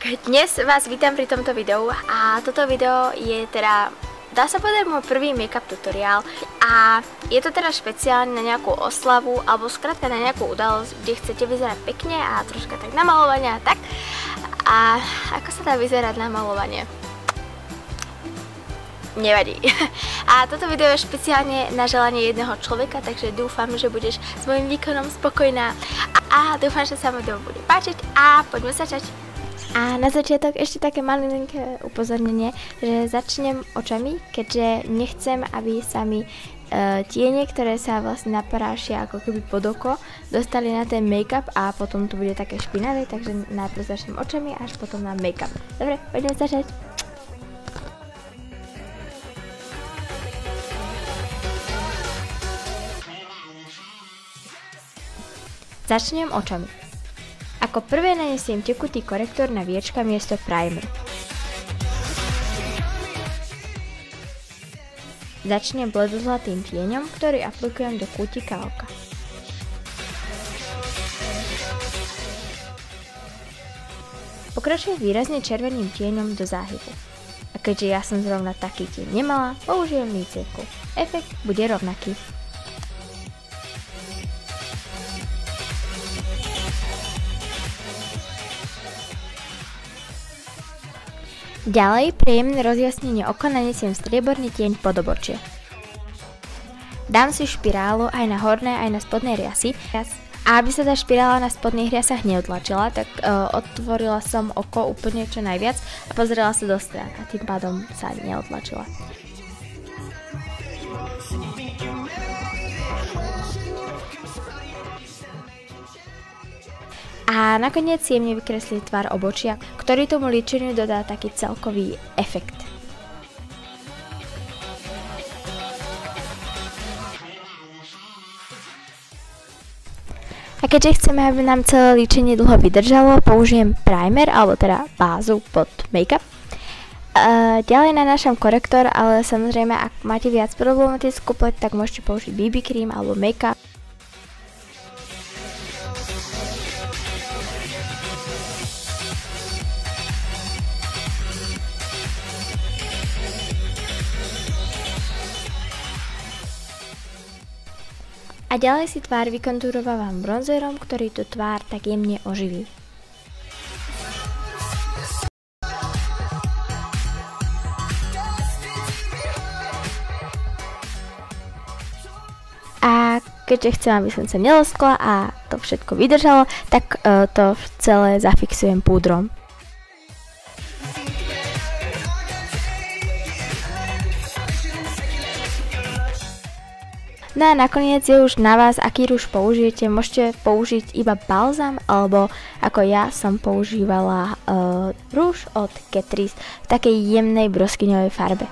Tak, dnes vás vítam pri tomto videu a toto video je teda, dá sa povedať, môj prvý make-up tutoriál a je to teda špeciálne na nejakú oslavu alebo skrátka na nejakú udalosť, kde chcete vyzerať pekne a troška tak na malovanie a tak. A ako sa dá vyzerať na malovanie? Nevadí. A toto video je špeciálne na želanie jedného človeka, takže dúfam, že budeš s mojím výkonom spokojná a dúfam, že sa mi video bude páčiť a poďme začať. A na začiatok ešte také malinké upozornenie, že začnem očami, keďže nechcem, aby sa mi tiene, ktoré sa vlastne naparášia ako keby pod oko, dostali na ten make-up a potom to bude také špinavé, takže najprv začnem očami až potom na make-up. Dobre, poďme začať. Začnem očami. Ako prvé nanesiem tekutý korektor na viečka miesto primer. Začnem bledozlatým tieňom, ktorý aplikujem do kútika oka. Pokračujem výrazne červeným tieňom do záhybu. A keďže ja som zrovna taký tieň nemala, použijem lícienku. Efekt bude rovnaký. Ďalej, pre jemné rozjasnenie oka nanesiem strieborný tieň pod obočie. Dám si špirálu aj na horné, aj na spodné riasy. A aby sa tá špirála na spodných riasach neodtlačila, tak otvorila som oko úplne čo najviac a pozrela sa do strán a tým pádom sa neodtlačila. A nakoniec jemne vykreslím tvar obočia, ktorý tomu líčeniu dodá taký celkový efekt. A keďže chceme, aby nám celé líčenie dlho vydržalo, použijem primer, alebo teda bázu pod make-up. Ďalej nanášam korektor, ale samozrejme, ak máte viac problematickú pleť, tak môžete použiť BB cream alebo make-up. A ďalej si tvár vykontúrovávam bronzerom, ktorý tú tvár tak jemne oživí. A keďže chcem, aby som sa neloskla a to všetko vydržalo, tak to celé zafixujem púdrom. No a nakoniec je už na vás, aký rúž použijete. Môžete použiť iba balzam, alebo ako ja som používala rúž od Catrice v takej jemnej broskyňovej farbe.